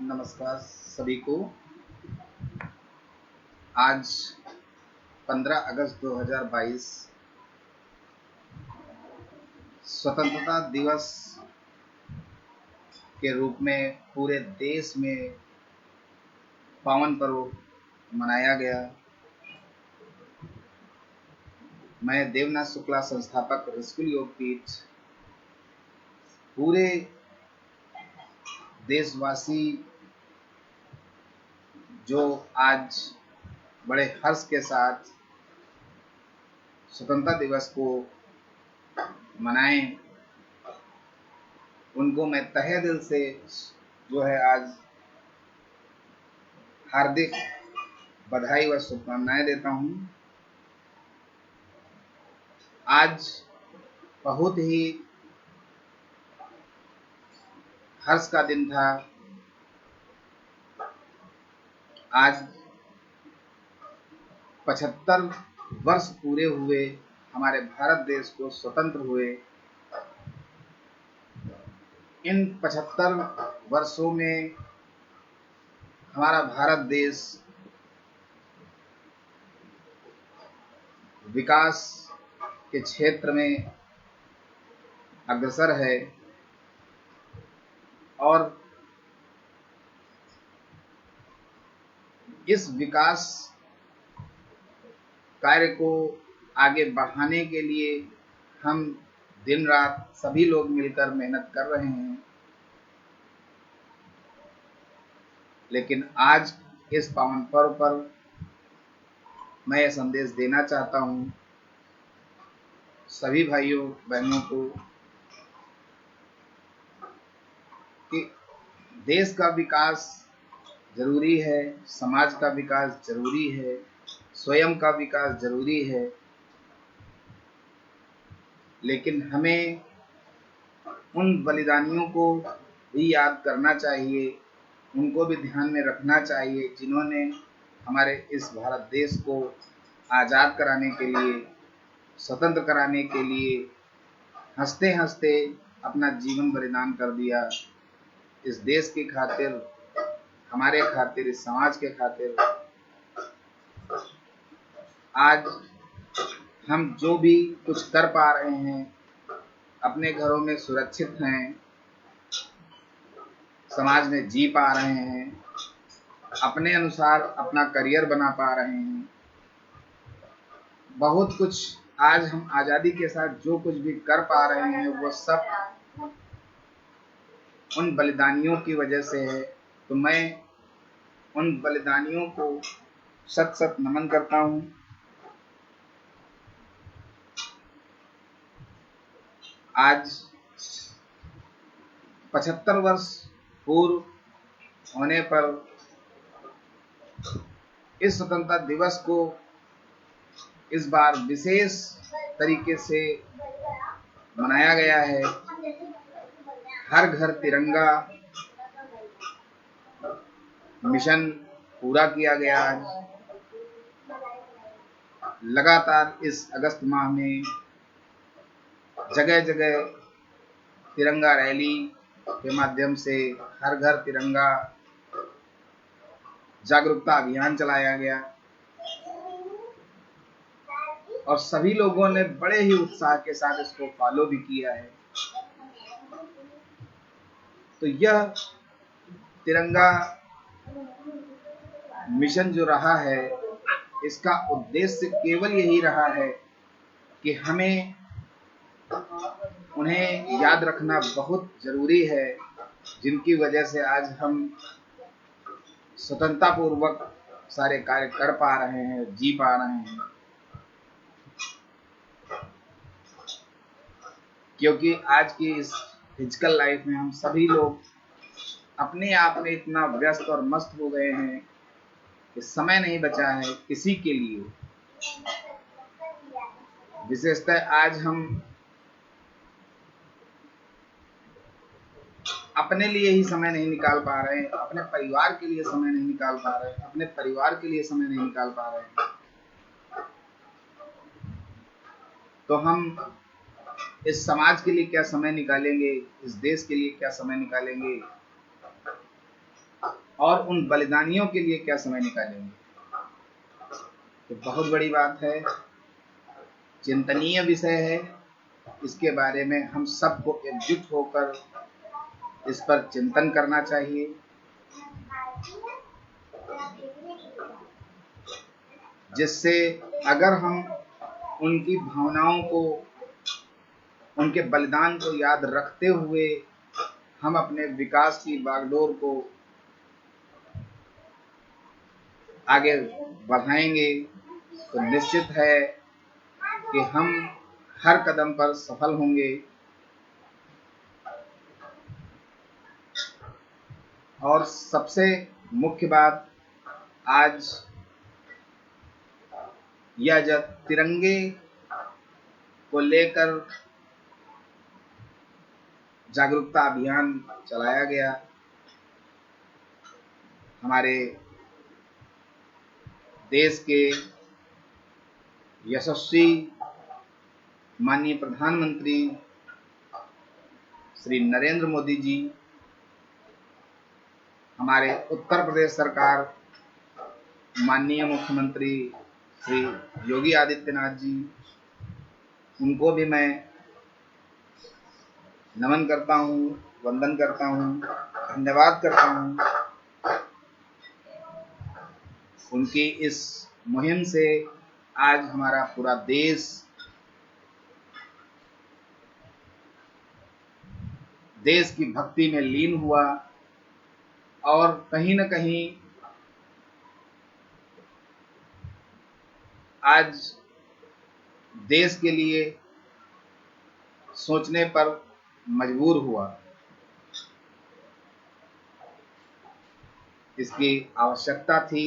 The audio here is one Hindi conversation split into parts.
नमस्कार सभी को। आज 15 अगस्त 2022 स्वतंत्रता दिवस के रूप में पूरे देश में पावन पर्व मनाया गया। मैं देवनाथ शुक्ला संस्थापक ऋषिकुल योगपीठ पूरे देशवासी जो आज बड़े हर्ष के साथ स्वतंत्रता दिवस को मनाएं, उनको मैं तहे दिल से जो है आज हार्दिक बधाई व शुभकामनाएं देता हूं। आज बहुत ही हर्ष का दिन था। आज 75 वर्ष पूरे हुए हमारे भारत देश को स्वतंत्र हुए। इन 75 वर्षों में हमारा भारत देश विकास के क्षेत्र में अग्रसर है और इस विकास कार्य को आगे बढ़ाने के लिए हम दिन रात सभी लोग मिलकर मेहनत कर रहे हैं। लेकिन आज इस पावन पर्व पर मैं यह संदेश देना चाहता हूं सभी भाइयों बहनों को कि देश का विकास जरूरी है, समाज का विकास जरूरी है, स्वयं का विकास जरूरी है, लेकिन हमें उन बलिदानियों को भी याद करना चाहिए, उनको भी ध्यान में रखना चाहिए जिन्होंने हमारे इस भारत देश को आज़ाद कराने के लिए, स्वतंत्र कराने के लिए हंसते हंसते अपना जीवन बलिदान कर दिया। इस देश की खातिर, हमारे खातिर, इस समाज के खातिर। आज हम जो भी कुछ कर पा रहे हैं, अपने घरों में सुरक्षित हैं, समाज में जी पा रहे हैं, अपने अनुसार अपना करियर बना पा रहे हैं, बहुत कुछ आज हम आज़ादी के साथ जो कुछ भी कर पा रहे हैं वो सब उन बलिदानियों की वजह से है। तो मैं उन बलिदानियों को सत सत नमन करता हूं। आज 75 वर्ष पूर्व होने पर इस स्वतंत्रता दिवस को इस बार विशेष तरीके से मनाया गया है। हर घर तिरंगा मिशन पूरा किया गया। लगातार इस अगस्त माह में जगह जगह तिरंगा रैली के माध्यम से हर घर तिरंगा जागरूकता अभियान चलाया गया और सभी लोगों ने बड़े ही उत्साह के साथ इसको फॉलो भी किया है। तो यह तिरंगा मिशन जो रहा है, इसका उद्देश्य केवल यही रहा है कि हमें उन्हें याद रखना बहुत जरूरी है जिनकी वजह से आज हम स्वतंत्रता पूर्वक सारे कार्य कर पा रहे हैं, जी पा रहे हैं। क्योंकि आज की इस फिजिकल लाइफ में हम सभी लोग अपने आप में इतना व्यस्त और मस्त हो गए हैं कि समय नहीं बचा है किसी के लिए। विशेषतः आज हम अपने लिए ही समय नहीं निकाल पा रहे हैं, अपने परिवार के लिए समय नहीं निकाल पा रहे हैं, अपने परिवार के लिए समय नहीं निकाल पा रहे हैं। तो हम इस समाज के लिए क्या समय निकालेंगे, इस देश के लिए क्या समय निकालेंगे। और उन बलिदानियों के लिए क्या समय निकालेंगे। तो बहुत बड़ी बात है, चिंतनीय विषय है। इसके बारे में हम सबको एकजुट होकर इस पर चिंतन करना चाहिए, जिससे अगर हम उनकी भावनाओं को, उनके बलिदान को याद रखते हुए हम अपने विकास की बागडोर को आगे बढ़ाएंगे, तो निश्चित है कि हम हर कदम पर सफल होंगे। और सबसे मुख्य बात, आज यह जब तिरंगे को लेकर जागरूकता अभियान चलाया गया, हमारे देश के यशस्वी माननीय प्रधानमंत्री श्री नरेंद्र मोदी जी, हमारे उत्तर प्रदेश सरकार माननीय मुख्यमंत्री श्री योगी आदित्यनाथ जी, उनको भी मैं नमन करता हूँ, वंदन करता हूँ, धन्यवाद करता हूँ। उनकी इस मुहिम से आज हमारा पूरा देश की भक्ति में लीन हुआ और कहीं न कहीं आज देश के लिए सोचने पर मजबूर हुआ। इसकी आवश्यकता थी।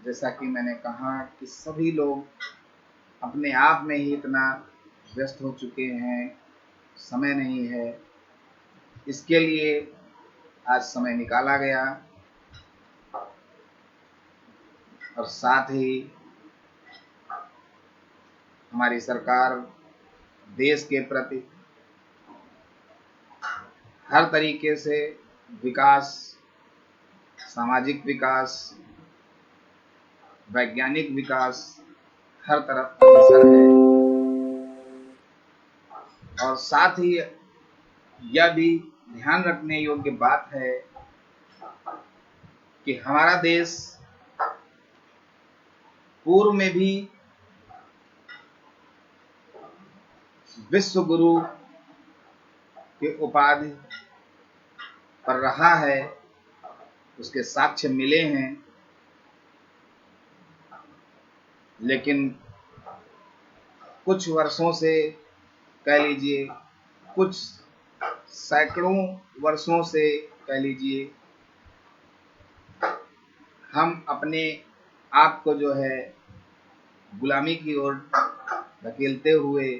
जैसा कि मैंने कहा कि सभी लोग अपने आप में ही इतना व्यस्त हो चुके हैं, समय नहीं है। इसके लिए आज समय निकाला गया और साथ ही हमारी सरकार देश के प्रति हर तरीके से विकास, सामाजिक विकास, वैज्ञानिक विकास, हर तरफ अग्रसर है। और साथ ही यह भी ध्यान रखने योग्य बात है कि हमारा देश पूर्व में भी विश्व गुरु के उपाधि पर रहा है, उसके साक्ष्य मिले हैं। लेकिन कुछ वर्षों से, कह लीजिए कुछ सैकड़ों वर्षों से, कह लीजिए, हम अपने आप को जो है गुलामी की ओर धकेलते हुए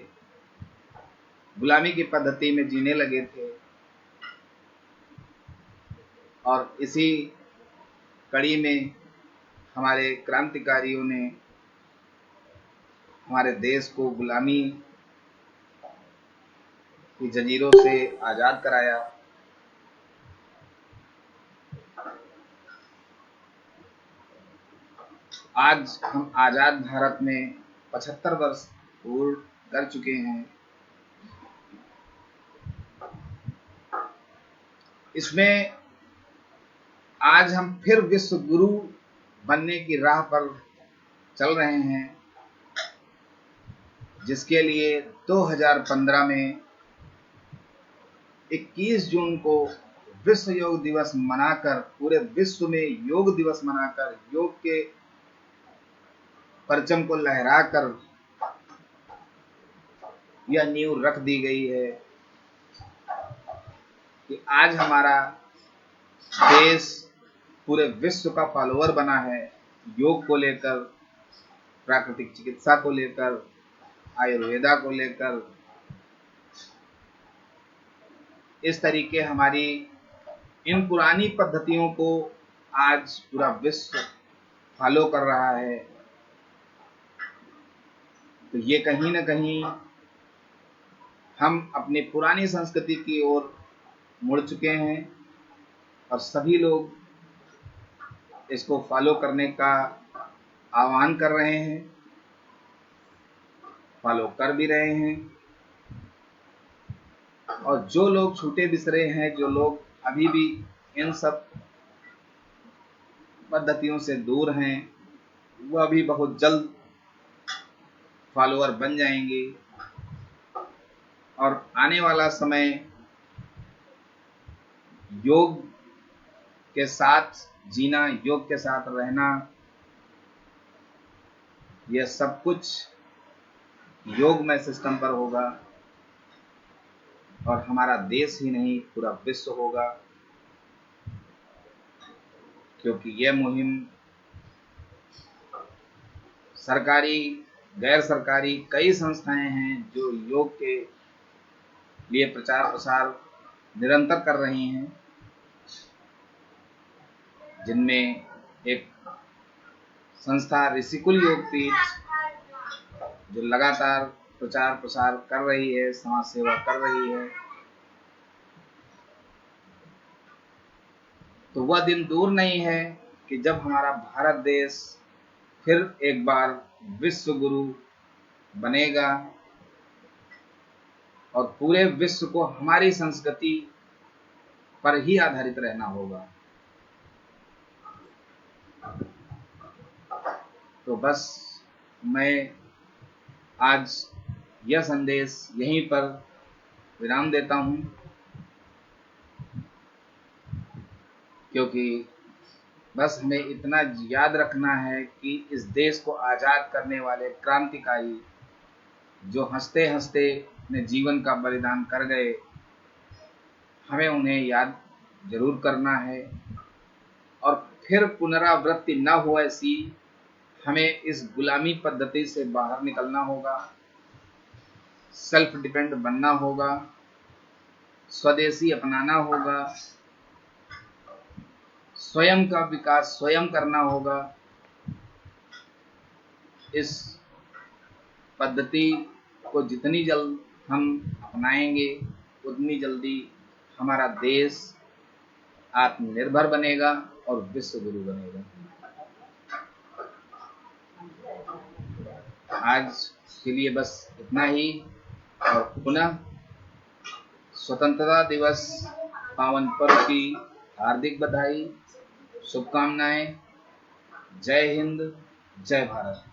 गुलामी की पद्धति में जीने लगे थे। और इसी कड़ी में हमारे क्रांतिकारियों ने हमारे देश को गुलामी की जंजीरों से आजाद कराया। आज हम आजाद भारत में 75 वर्ष पूर्ण कर चुके हैं। इसमें आज हम फिर विश्व गुरु बनने की राह पर चल रहे हैं, जिसके लिए 2015 में 21 जून को विश्व योग दिवस मनाकर, पूरे विश्व में योग दिवस मनाकर, योग के परचम को लहराकर यह नींव रख दी गई है कि आज हमारा देश पूरे विश्व का फॉलोअर बना है। योग को लेकर, प्राकृतिक चिकित्सा को लेकर, आयुर्वेदा को लेकर, इस तरीके हमारी इन पुरानी पद्धतियों को आज पूरा विश्व फॉलो कर रहा है। तो ये कहीं न कहीं हम अपनी पुरानी संस्कृति की ओर मुड़ चुके हैं और सभी लोग इसको फॉलो करने का आह्वान कर रहे हैं, फॉलो कर भी रहे हैं। और जो लोग छूटे बिसरे हैं, जो लोग अभी भी इन सब पद्धतियों से दूर हैं, वह भी बहुत जल्द फॉलोअर बन जाएंगे। और आने वाला समय योग के साथ जीना, योग के साथ रहना, यह सब कुछ योगमय सिस्टम पर होगा। और हमारा देश ही नहीं, पूरा विश्व होगा, क्योंकि यह मुहिम सरकारी, गैर सरकारी कई संस्थाएं हैं जो योग के लिए प्रचार प्रसार निरंतर कर रही हैं, जिनमें एक संस्था ऋषिकुल योगपीठ जो लगातार प्रचार प्रसार कर रही है, समाज सेवा कर रही है। तो वह दिन दूर नहीं है कि जब हमारा भारत देश फिर एक बार विश्व गुरु बनेगा और पूरे विश्व को हमारी संस्कृति पर ही आधारित रहना होगा। तो बस मैं आज यह संदेश यहीं पर विराम देता हूं, क्योंकि बस हमें इतना याद रखना है कि इस देश को आज़ाद करने वाले क्रांतिकारी जो हंसते हंसते अपने जीवन का बलिदान कर गए, हमें उन्हें याद जरूर करना है। और फिर पुनरावृत्ति न हो ऐसी, हमें इस गुलामी पद्धति से बाहर निकलना होगा, सेल्फ डिपेंड बनना होगा, स्वदेशी अपनाना होगा, स्वयं का विकास स्वयं करना होगा। इस पद्धति को जितनी जल्द हम अपनाएंगे, उतनी जल्दी हमारा देश आत्मनिर्भर बनेगा और विश्व गुरु बनेगा। आज के लिए बस इतना ही। और पुनः स्वतंत्रता दिवस पावन पर्व की हार्दिक बधाई, शुभकामनाएं। जय हिंद, जय भारत।